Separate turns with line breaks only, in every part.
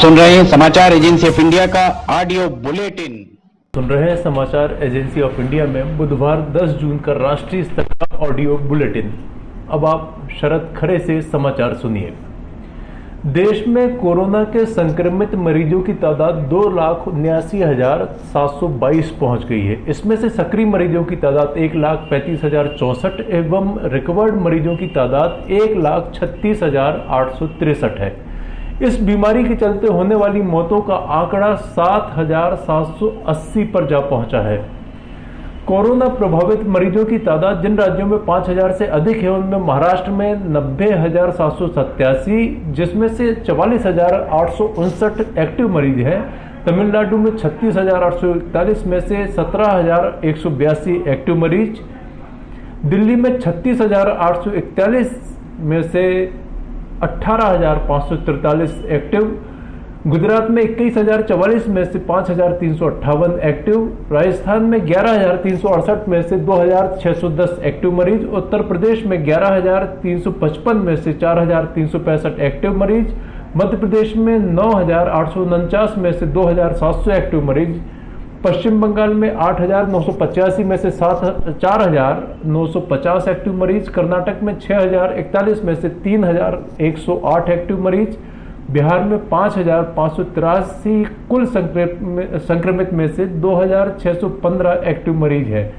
सुन रहे हैं समाचार एजेंसी ऑफ इंडिया का ऑडियो बुलेटिन।
सुन रहे हैं समाचार एजेंसी ऑफ इंडिया में बुधवार 10 जून का राष्ट्रीय स्तर का ऑडियो बुलेटिन। अब आप शरद खरे से समाचार सुनिए। देश में कोरोना के संक्रमित मरीजों की तादाद 2,79,722 पहुंच गई है। इसमें से सक्रिय मरीजों की तादाद 1,35,064 एवं रिकवर्ड मरीजों की तादाद 1,36,863 है। इस बीमारी के चलते होने वाली मौतों का आंकड़ा 7,780 पर जा पहुंचा है। कोरोना प्रभावित मरीजों की तादाद जिन राज्यों में 5,000 से अधिक है उनमें महाराष्ट्र में 90,787, जिसमें से 44,859 एक्टिव मरीज हैं। तमिलनाडु में 36,841 में से 17,182 एक्टिव मरीज, दिल्ली में 36,841 में से 18,543 एक्टिव, गुजरात में 21,044 में से 5,358 एक्टिव, राजस्थान में 11,368 में से 2,610 एक्टिव मरीज, उत्तर प्रदेश में 11,355 में से 4,365 एक्टिव मरीज, मध्य प्रदेश में 9,849 में से 2,700 एक्टिव मरीज, पश्चिम बंगाल में 8,985 में से 4,950 एक्टिव मरीज, कर्नाटक में 6,041 में से 3,108 एक्टिव मरीज, बिहार में 5,583 कुल संक्रमित में से 2,615 एक्टिव मरीज है।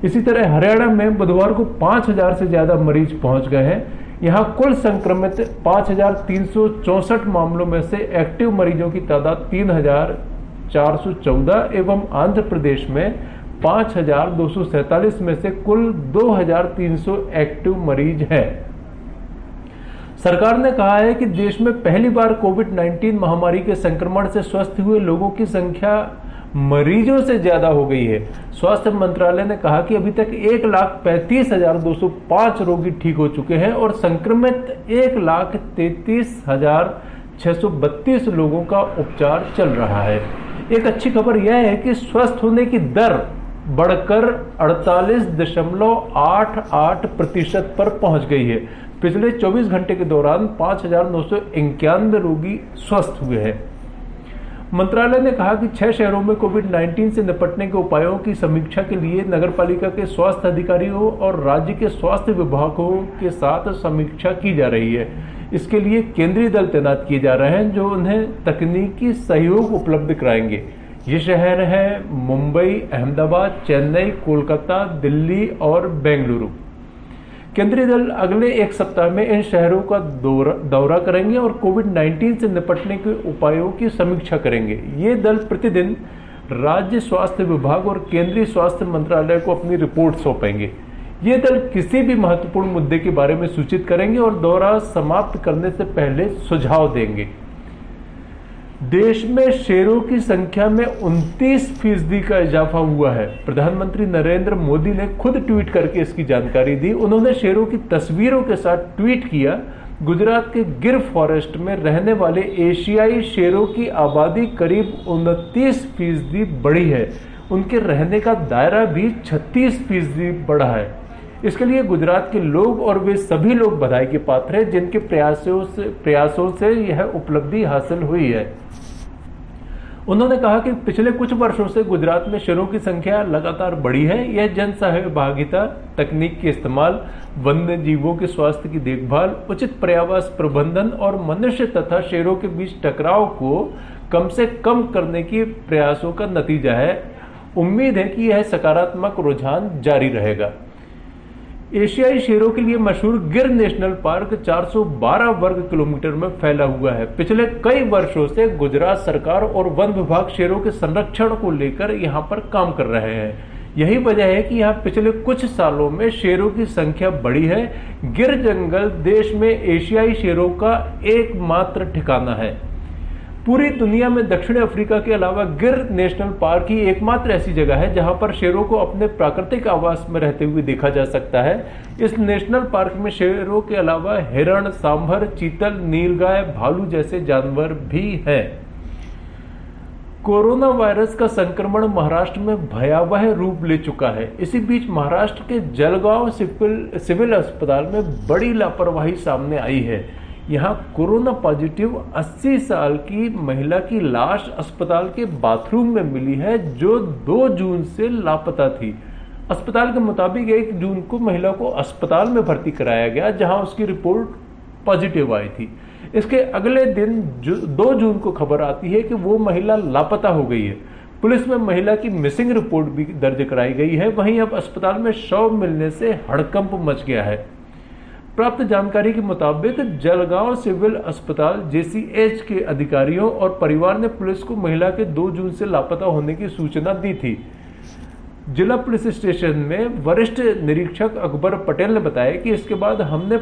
इसी तरह हरियाणा में बुधवार को 5,000 से ज्यादा मरीज पहुंच गए हैं। यहां कुल संक्रमित 5,364 मामलों में से एक्टिव मरीजों की तादाद 3,414 एवं आंध्र प्रदेश में 5,247 में से कुल 2,300 एक्टिव मरीज हैं। सरकार ने कहा है कि देश में पहली बार कोविड-19 महामारी के संक्रमण से स्वस्थ हुए लोगों की संख्या मरीजों से ज्यादा हो गई है। स्वास्थ्य मंत्रालय ने कहा कि अभी तक 1,35,205 रोगी ठीक हो चुके हैं और संक्रमित 1,33,632 लोगों का उपचार चल रहा है। एक अच्छी खबर यह है कि स्वस्थ होने की दर बढ़कर 48.88% पर पहुंच गई है। पिछले 24 घंटे के दौरान 5,991 रोगी स्वस्थ हुए हैं। मंत्रालय ने कहा कि 6 शहरों में कोविड-19 से निपटने के उपायों की समीक्षा के लिए नगरपालिका के स्वास्थ्य अधिकारियों और राज्य के स्वास्थ्य विभागों के साथ समीक्षा की जा रही है। इसके लिए केंद्रीय दल तैनात किए जा रहे हैं जो उन्हें तकनीकी सहयोग उपलब्ध कराएंगे। ये शहर हैं मुंबई, अहमदाबाद, चेन्नई, कोलकाता, दिल्ली और बेंगलुरु। केंद्रीय दल अगले एक सप्ताह में इन शहरों का दौरा करेंगे और कोविड-19 से निपटने के उपायों की समीक्षा करेंगे। ये दल प्रतिदिन राज्य स्वास्थ्य विभाग और केंद्रीय स्वास्थ्य मंत्रालय को अपनी रिपोर्ट सौंपेंगे। ये दल किसी भी महत्वपूर्ण मुद्दे के बारे में सूचित करेंगे और दौरा समाप्त करने से पहले सुझाव देंगे। देश में शेरों की संख्या में 29% का इजाफा हुआ है। प्रधानमंत्री नरेंद्र मोदी ने खुद ट्वीट करके इसकी जानकारी दी। उन्होंने शेरों की तस्वीरों के साथ ट्वीट किया, गुजरात के गिर फॉरेस्ट में रहने वाले एशियाई शेरों की आबादी करीब 29% बढ़ी है। उनके रहने का दायरा भी 36% बढ़ा है। इसके लिए गुजरात के लोग और वे सभी लोग बधाई के पात्र हैं जिनके प्रयासों से यह उपलब्धि हासिल हुई है। उन्होंने कहा कि पिछले कुछ वर्षों से गुजरात में शेरों की संख्या लगातार बढ़ी है। यह जन सहभागिता, तकनीक के इस्तेमाल, वन्य जीवों के स्वास्थ्य की देखभाल, उचित पर्यावरण प्रबंधन और मनुष्य तथा शेरों के बीच टकराव को कम से कम करने के प्रयासों का नतीजा है। उम्मीद है कि यह सकारात्मक रुझान जारी रहेगा। एशियाई शेरों के लिए मशहूर गिर नेशनल पार्क 412 वर्ग किलोमीटर में फैला हुआ है। पिछले कई वर्षों से गुजरात सरकार और वन विभाग शेरों के संरक्षण को लेकर यहां पर काम कर रहे हैं। यही वजह है कि यहां पिछले कुछ सालों में शेरों की संख्या बढ़ी है। गिर जंगल देश में एशियाई शेरों का एकमात्र ठिकाना है। पूरी दुनिया में दक्षिण अफ्रीका के अलावा गिर नेशनल पार्क ही एकमात्र ऐसी जगह है जहां पर शेरों को अपने प्राकृतिक आवास में रहते हुए देखा जा सकता है। इस नेशनल पार्क में शेरों के अलावा हिरण, सांभर, चीतल, नीलगाय, भालू जैसे जानवर भी हैं। कोरोना वायरस का संक्रमण महाराष्ट्र में भयावह रूप ले चुका है। इसी बीच महाराष्ट्र के जलगांव सिविल अस्पताल में बड़ी लापरवाही सामने आई है। यहाँ कोरोना पॉजिटिव 80 साल की महिला की लाश अस्पताल के बाथरूम में मिली है, जो 2 जून से लापता थी। अस्पताल के मुताबिक 1 जून को महिला को अस्पताल में भर्ती कराया गया, जहां उसकी रिपोर्ट पॉजिटिव आई थी। इसके अगले दिन 2 जून को खबर आती है कि वो महिला लापता हो गई है। पुलिस में महिला की मिसिंग रिपोर्ट भी दर्ज कराई गई है। वहीं अब अस्पताल में शव मिलने से हड़कंप मच गया है। प्राप्त जानकारी के मुताबिक जलगांव सिविल अस्पताल JCH के अधिकारियों और परिवार ने पुलिस को महिला के 2 जून से लापता होने की सूचना दी थी। जिला पुलिस स्टेशन में वरिष्ठ निरीक्षक अकबर पटेल ने बताया कि इसके बाद हमने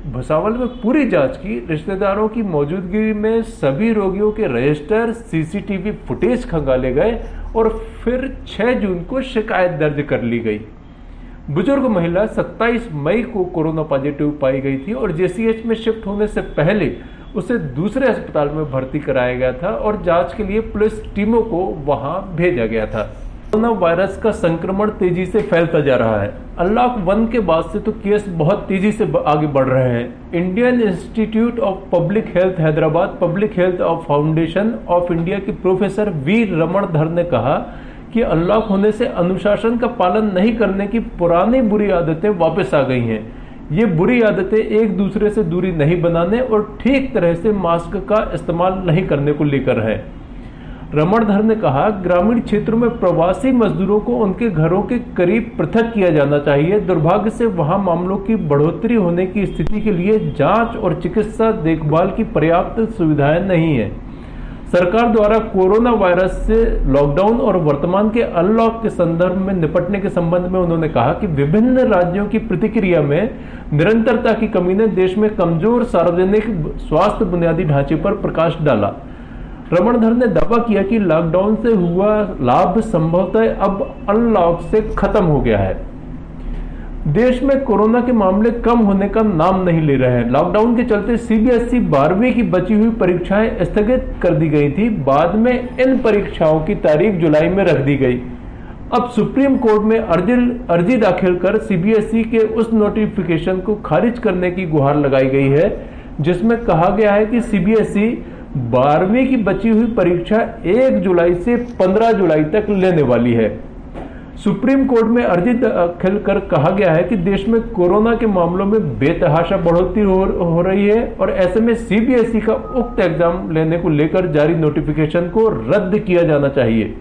भुसावल में पूरी जांच की। रिश्तेदारों की मौजूदगी में सभी रोगियों के रजिस्टर, CCTV फुटेज खंगाले गए और फिर 6 जून को शिकायत दर्ज कर ली गई। बुजुर्ग महिला 27 मई को कोरोना पॉजिटिव पाई गई थी और JCH में शिफ्ट होने से पहले उसे दूसरे अस्पताल में भर्ती कराया गया था और जांच के लिए पुलिस टीमों को वहां भेजा गया था। कोरोना वायरस का संक्रमण तेजी से फैलता जा रहा है। अनलॉक 1 के बाद से तो केस बहुत तेजी से आगे बढ़ रहे हैं। Indian institute of public health Hyderabad public health of foundation of India के प्रोफेसर वी रमणधर ने कहा कि अनलॉक होने से अनुशासन का पालन नहीं करने की पुरानी बुरी आदतें वापस आ गई हैं। ये बुरी आदतें एक दूसरे से दूरी नहीं बनाने और ठीक तरह से मास्क का इस्तेमाल नहीं करने को लेकर है। रमणधर ने कहा, ग्रामीण क्षेत्रों में प्रवासी मजदूरों को उनके घरों के करीब पृथक किया जाना चाहिए। दुर्भाग्य से वहां मामलों की बढ़ोतरी होने की स्थिति के लिए जांच और चिकित्सा देखभाल की पर्याप्त सुविधाएं नहीं है। सरकार द्वारा कोरोना वायरस से लॉकडाउन और वर्तमान के अनलॉक के संदर्भ में निपटने के संबंध में उन्होंने कहा कि विभिन्न राज्यों की प्रतिक्रिया में निरंतरता की कमी ने देश में कमजोर सार्वजनिक स्वास्थ्य बुनियादी ढांचे पर प्रकाश डाला। रमणधर ने दावा किया कि लॉकडाउन से हुआ लाभ संभवतः अब अनलॉक से खत्म हो गया है। देश में कोरोना के मामले कम होने का नाम नहीं ले रहे हैं। लॉकडाउन के चलते CBSE 12वीं की बची हुई परीक्षाएं स्थगित कर दी गई थी। बाद में इन परीक्षाओं की तारीख जुलाई में रख दी गई। अब सुप्रीम कोर्ट में अर्जी दाखिल कर CBSE के उस नोटिफिकेशन को खारिज करने की गुहार लगाई गई है, जिसमें कहा गया है कि CBSE 12वीं की बची हुई परीक्षा 1 जुलाई से 15 जुलाई तक लेने वाली है। सुप्रीम कोर्ट में अर्जी दाखिल कर कहा गया है कि देश में कोरोना के मामलों में बेतहाशा बढ़ोतरी हो रही है और ऐसे में CBSE का उक्त एग्जाम लेने को लेकर जारी नोटिफिकेशन को रद्द किया जाना चाहिए।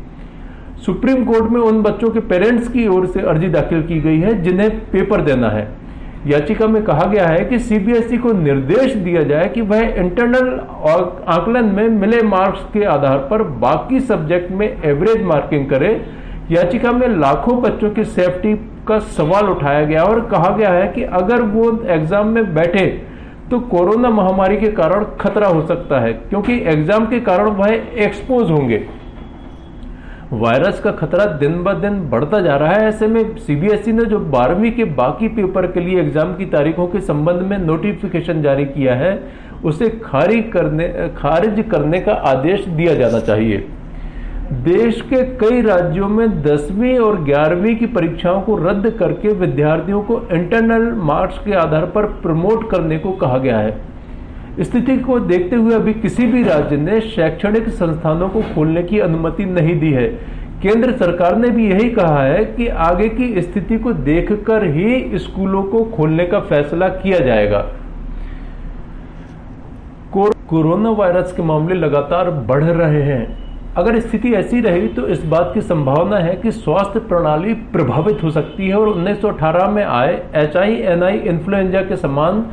सुप्रीम कोर्ट में उन बच्चों के पेरेंट्स की ओर से अर्जी दाखिल की गई है जिन्हें पेपर देना है। याचिका में कहा गया है कि CBSE को निर्देश दिया जाए कि वह इंटरनल आकलन में मिले मार्क्स के आधार पर बाकी सब्जेक्ट में एवरेज मार्किंग करे। याचिका में लाखों बच्चों की सेफ्टी का सवाल उठाया गया और कहा गया है कि अगर वो एग्जाम में बैठे तो कोरोना महामारी के कारण खतरा हो सकता है, क्योंकि एग्जाम के कारण वह एक्सपोज होंगे। वायरस का खतरा दिन ब दिन बढ़ता जा रहा है। ऐसे में CBSE ने जो 12वीं के बाकी पेपर के लिए एग्जाम की तारीखों के संबंध में नोटिफिकेशन जारी किया है, उसे खारिज करने का आदेश दिया जाना चाहिए। देश के कई राज्यों में 10वीं और 11वीं की परीक्षाओं को रद्द करके विद्यार्थियों को इंटरनल मार्क्स के आधार पर प्रमोट करने को कहा गया है। स्थिति को देखते हुए अभी किसी भी राज्य ने शैक्षणिक संस्थानों को खोलने की अनुमति नहीं दी है। केंद्र सरकार ने भी यही कहा है कि आगे की स्थिति को देखकर ही स्कूलों को खोलने का फैसला किया जाएगा। कोरोना वायरस के मामले लगातार बढ़ रहे हैं। अगर स्थिति ऐसी रही तो इस बात की संभावना है कि स्वास्थ्य प्रणाली प्रभावित हो सकती है और 1918 में आए HINI इन्फ्लुएंजा के समान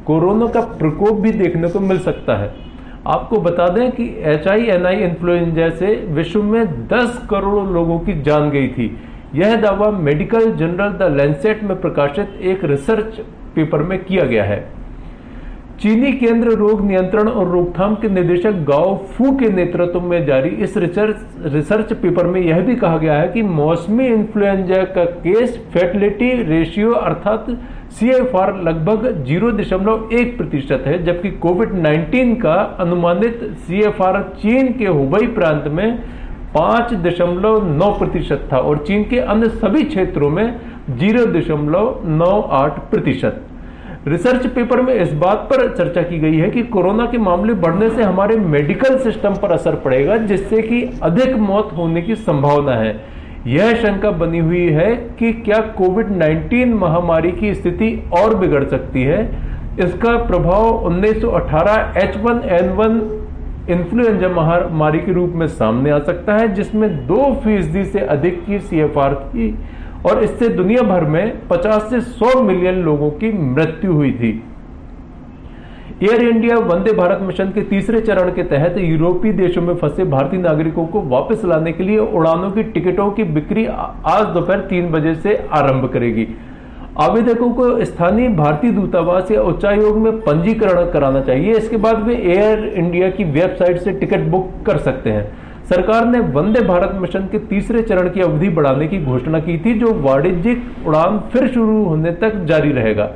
कोरोना का प्रकोप भी देखने को मिल सकता है। आपको बता दें कि HINI इन्फ्लुएंजा से विश्व में 10 करोड़ लोगों की जान गई थी। यह दावा मेडिकल जर्नल द लैंसेट में प्रकाशित एक रिसर्च पेपर में किया गया है। चीनी केंद्र रोग नियंत्रण और रोकथाम के निदेशक गाओ फू के नेतृत्व में जारी इस रिसर्च पेपर में यह भी कहा गया है कि मौसमी इन्फ्लुएंजा का केस फैटेलिटी रेशियो अर्थात CFR लगभग 0.1% है, जबकि कोविड-19 का अनुमानित CFR चीन के हुबई प्रांत में 5.9% था और चीन के अन्य सभी क्षेत्रों में 0.98%। रिसर्च पेपर में इस बात पर चर्चा की गई है कि कोरोना के मामले बढ़ने से हमारे मेडिकल सिस्टम पर असर पड़ेगा, जिससे कि अधिक मौत होने की संभावना है। यह शंका बनी हुई है कि क्या कोविड-19 महामारी की स्थिति और बिगड़ सकती है। इसका प्रभाव 1918 H1N1 इन्फ्लुएंजा महामारी के रूप में सामने आ सकता है, जिसमें 2% से अधिक की CFR थी और इससे दुनिया भर में 50 से 100 मिलियन लोगों की मृत्यु हुई थी। Air India Vande Bharat mission के तीसरे चरण के तहत यूरोपीय देशों में फंसे भारतीय नागरिकों को वापस लाने के लिए उड़ानों की टिकटों की बिक्री आज दोपहर 3 बजे से आरंभ करेगी। आवेदकों को स्थानीय भारतीय दूतावास या उच्चायोग में पंजीकरण कराना चाहिए। इसके बाद वे एयर इंडिया की वेबसाइट से टिकट बुक कर सकते हैं। सरकार ने वंदे भारत मिशन के तीसरे चरण की अवधि बढ़ाने की घोषणा की थी, जो वाणिज्यिक उड़ान फिर शुरू होने तक जारी रहेगा।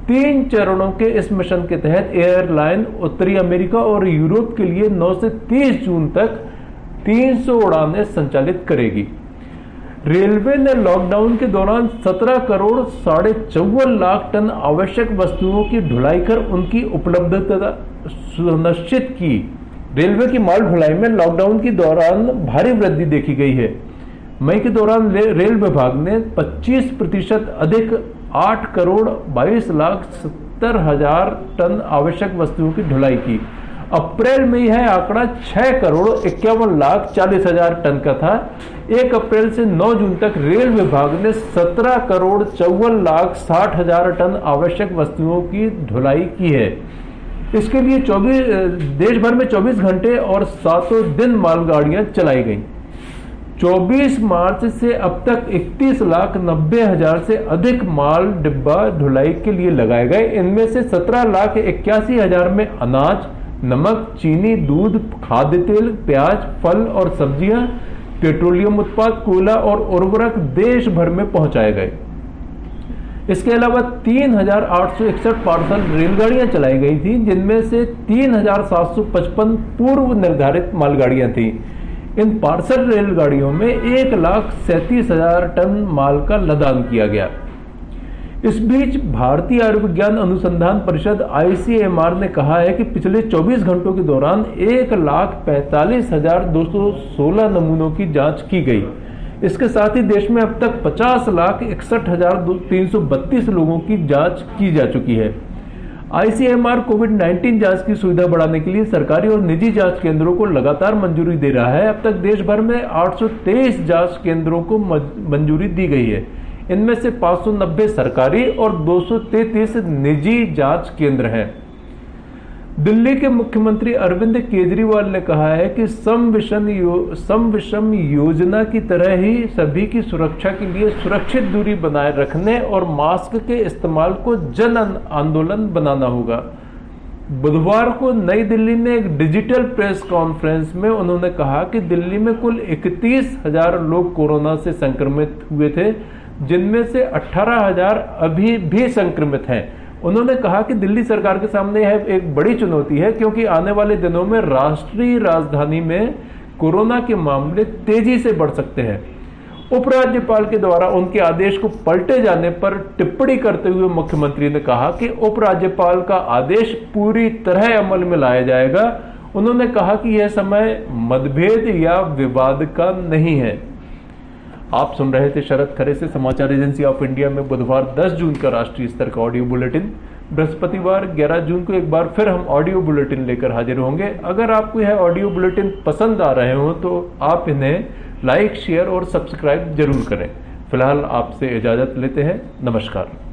3 चरणों के इस मिशन के तहत एयरलाइन उत्तरी अमेरिका और यूरोप के लिए 9 से 30 जून तक 300 उड़ानें संचालित करेगी। रेलवे ने लॉकडाउन के दौरान 17 करोड़ 54 लाख टन आवश्यक वस्तुओं की ढुलाई कर उनकी उपलब्धता सुनिश्चित की। रेलवे की माल ढुलाई में लॉकडाउन के दौरान भारी वृद्धि देखी गई है। मई के दौरान रेल विभाग ने 25% अधिक 8 करोड़ 22 लाख 70 हजार टन आवश्यक वस्तुओं की ढुलाई की। अप्रैल में यह आंकड़ा 6 करोड़ 51 लाख 40 हजार टन का था। 1 अप्रैल से 9 जून तक रेल विभाग ने 17 करोड़ 54 लाख 60 हजार टन आवश्यक वस्तुओं की ढुलाई की है। इसके लिए देश भर में 24 घंटे और 7 दिन मालगाड़ियां चलाई गईं। 24 मार्च से अब तक 31 लाख 90 हजार से अधिक माल डिब्बा ढुलाई के लिए लगाए गए। इनमें से 17 लाख 81 हजार में अनाज, नमक, चीनी, दूध, खाद्य तेल, प्याज, फल और सब्जियां, पेट्रोलियम उत्पाद, कोयला और उर्वरक देश भर में पहुंचाए गए। इसके अलावा 3861 पार्सल रेलगाड़ियां चलाई गई थी, जिनमें से 3755 पूर्व निर्धारित मालगाड़ियां थीं। इन पार्सल रेलगाड़ियों में 1,37,000 टन माल का लदान किया गया। इस बीच भारतीय आयुर्विज्ञान अनुसंधान परिषद ICMR ने कहा है कि पिछले 24 घंटों के दौरान 1,45,216 नमूनों की जांच की गई। इसके साथ ही देश में अब तक 50,61,332 लोगों की जांच की जा चुकी है। ICMR कोविड-19 जांच की सुविधा बढ़ाने के लिए सरकारी और निजी जांच केंद्रों को लगातार मंजूरी दे रहा है। अब तक देश भर में 823 जांच केंद्रों को मंजूरी दी गई है। इनमें से 590 सरकारी और 233 निजी जांच केंद्र हैं। दिल्ली के मुख्यमंत्री अरविंद केजरीवाल ने कहा है कि सम विषम योजना की तरह ही सभी की सुरक्षा के लिए सुरक्षित दूरी बनाए रखने और मास्क के इस्तेमाल को जन आंदोलन बनाना होगा। बुधवार को नई दिल्ली में एक डिजिटल प्रेस कॉन्फ्रेंस में उन्होंने कहा कि दिल्ली में कुल 31,000 लोग कोरोना से संक्रमित हुए थे, जिनमें से 18,000 अभी भी संक्रमित हैं। उन्होंने कहा कि दिल्ली सरकार के सामने यह एक बड़ी चुनौती है, क्योंकि आने वाले दिनों में राष्ट्रीय राजधानी में कोरोना के मामले तेजी से बढ़ सकते हैं। उपराज्यपाल के द्वारा उनके आदेश को पलटे जाने पर टिप्पणी करते हुए मुख्यमंत्री ने कहा कि उपराज्यपाल का आदेश पूरी तरह अमल में लाया जाएगा। उन्होंने कहा कि यह समय मतभेद या विवाद का नहीं है। आप सुन रहे थे शरद खरे से समाचार एजेंसी ऑफ इंडिया में बुधवार 10 जून का राष्ट्रीय स्तर का ऑडियो बुलेटिन। बृहस्पतिवार 11 जून को एक बार फिर हम ऑडियो बुलेटिन लेकर हाजिर होंगे। अगर आपको यह ऑडियो बुलेटिन पसंद आ रहे हो तो आप इन्हें लाइक, शेयर और सब्सक्राइब जरूर करें। फिलहाल आपसे इजाजत लेते हैं। नमस्कार।